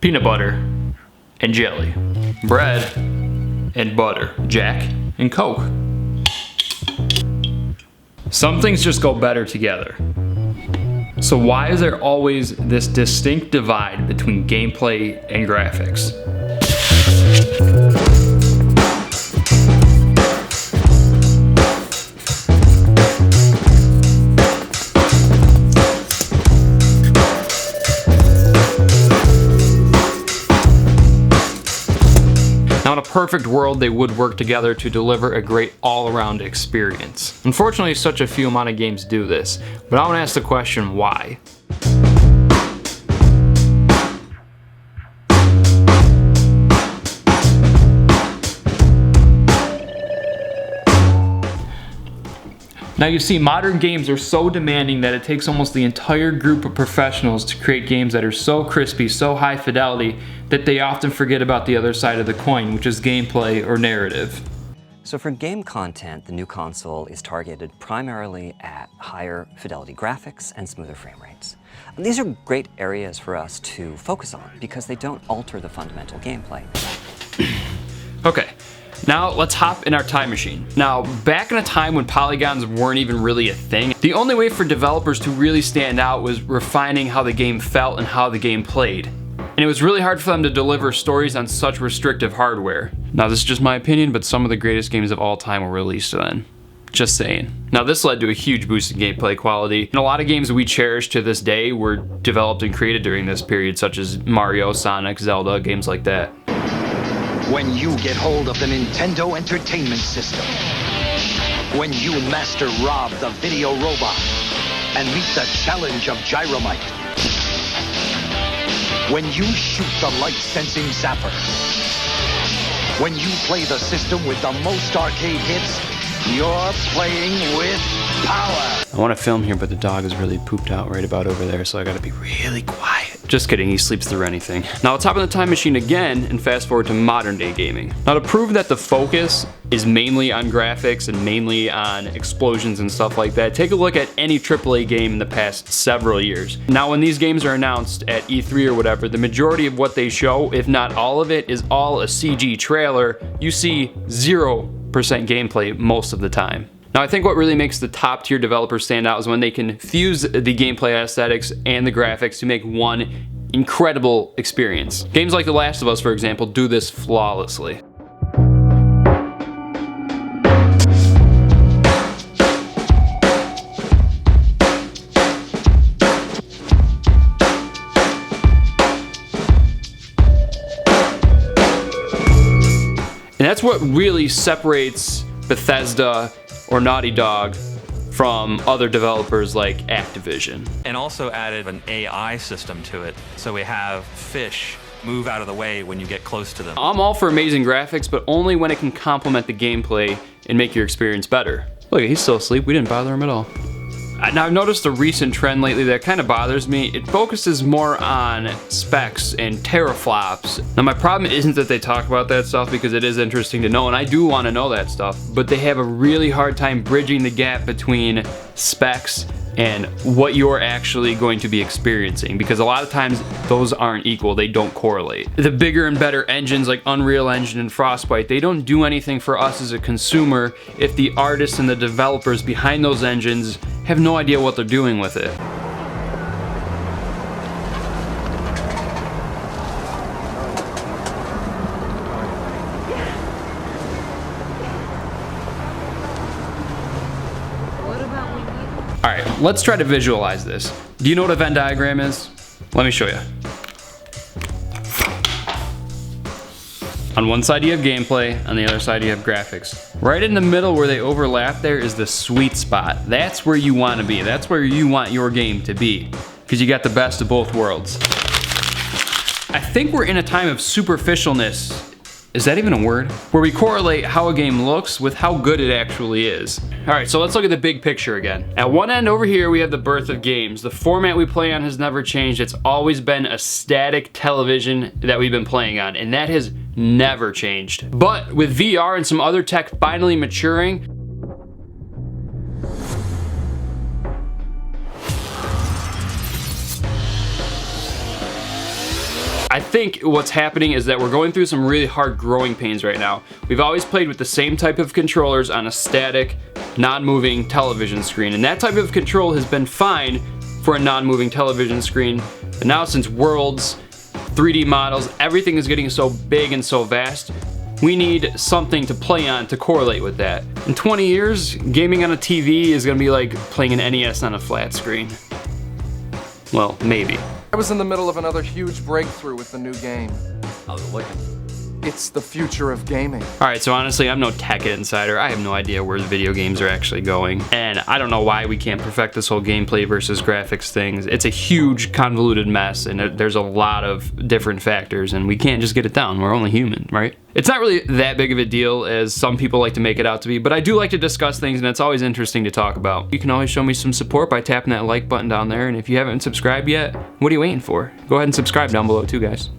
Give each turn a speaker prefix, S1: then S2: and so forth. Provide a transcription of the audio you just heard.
S1: peanut butter and jelly, bread and butter, Jack and Coke. Some things just go better together. So why is there always this distinct divide between gameplay and graphics? Now, in a perfect world, they would work together to deliver a great all-around experience. Unfortunately, such a few amount of games do this, but I want to ask the question, why? Now you see, modern games are so demanding that it takes almost the entire group of professionals to create games that are so crispy, so high fidelity, that they often forget about the other side of the coin, which is gameplay or narrative.
S2: So for game content, the new console is targeted primarily at higher fidelity graphics and smoother frame rates. And these are great areas for us to focus on because they don't alter the fundamental gameplay.
S1: Okay. Now let's hop in our time machine. Now, back in a time when polygons weren't even really a thing, the only way for developers to really stand out was refining how the game felt and how the game played. And it was really hard for them to deliver stories on such restrictive hardware. Now, this is just my opinion, but some of the greatest games of all time were released then. Just saying. Now, this led to a huge boost in gameplay quality, and a lot of games we cherish to this day were developed and created during this period, such as Mario, Sonic, Zelda, games like that.
S3: When you get hold of the Nintendo Entertainment System, when you master Rob the video robot and meet the challenge of Gyromite, when you shoot the light-sensing zapper, when you play the system with the most arcade hits, you're playing with power.
S1: I want to film here, but the dog is really pooped out right about over there, so I gotta be really quiet. Just kidding, he sleeps through anything. Now let's hop in the time machine again and fast forward to modern day gaming. Now, to prove that the focus is mainly on graphics and mainly on explosions and stuff like that, take a look at any AAA game in the past several years. Now, when these games are announced at E3 or whatever, the majority of what they show, if not all of it, is all a CG trailer. You see 0% gameplay most of the time. Now, I think what really makes the top tier developers stand out is when they can fuse the gameplay aesthetics and the graphics to make one incredible experience. Games like The Last of Us, for example, do this flawlessly. And that's what really separates Bethesda or Naughty Dog from other developers like Activision.
S4: And also added an AI system to it, so we have fish move out of the way when you get close to them.
S1: I'm all for amazing graphics, but only when it can complement the gameplay and make your experience better. Look, he's still asleep. We didn't bother him at all. Now, I've noticed a recent trend lately that kind of bothers me. It focuses more on specs and teraflops. Now, my problem isn't that they talk about that stuff, because it is interesting to know, and I do want to know that stuff, but they have a really hard time bridging the gap between specs and what you're actually going to be experiencing, because a lot of times those aren't equal, they don't correlate. The bigger and better engines like Unreal Engine and Frostbite, they don't do anything for us as a consumer if the artists and the developers behind those engines have no idea what they're doing with it. Alright, let's try to visualize this. Do you know what a Venn diagram is? Let me show you. On one side you have gameplay, on the other side you have graphics. Right in the middle where they overlap there is the sweet spot. That's where you want to be. That's where you want your game to be, because you got the best of both worlds. I think we're in a time of superficialness. Is that even a word? Where we correlate how a game looks with how good it actually is. Alright, so let's look at the big picture again. At one end over here, we have the birth of games. The format we play on has never changed. It's always been a static television that we've been playing on, and that has never changed. But with VR and some other tech finally maturing, I think what's happening is that we're going through some really hard growing pains right now. We've always played with the same type of controllers on a static, non-moving television screen, and that type of control has been fine for a non-moving television screen. But now since Worlds, 3D models, everything is getting so big and so vast, we need something to play on to correlate with that. In 20 years, gaming on a TV is gonna be like playing an NES on a flat screen. Well, maybe.
S5: I was in the middle of another huge breakthrough with the new game.
S6: How's it looking?
S5: It's the future of gaming.
S1: Alright, so honestly, I'm no tech insider. I have no idea where the video games are actually going. And I don't know why we can't perfect this whole gameplay versus graphics thing. It's a huge, convoluted mess, and there's a lot of different factors, and we can't just get it down. We're only human, right? It's not really that big of a deal as some people like to make it out to be, but I do like to discuss things, and it's always interesting to talk about. You can always show me some support by tapping that like button down there, and if you haven't subscribed yet, what are you waiting for? Go ahead and subscribe down below too, guys.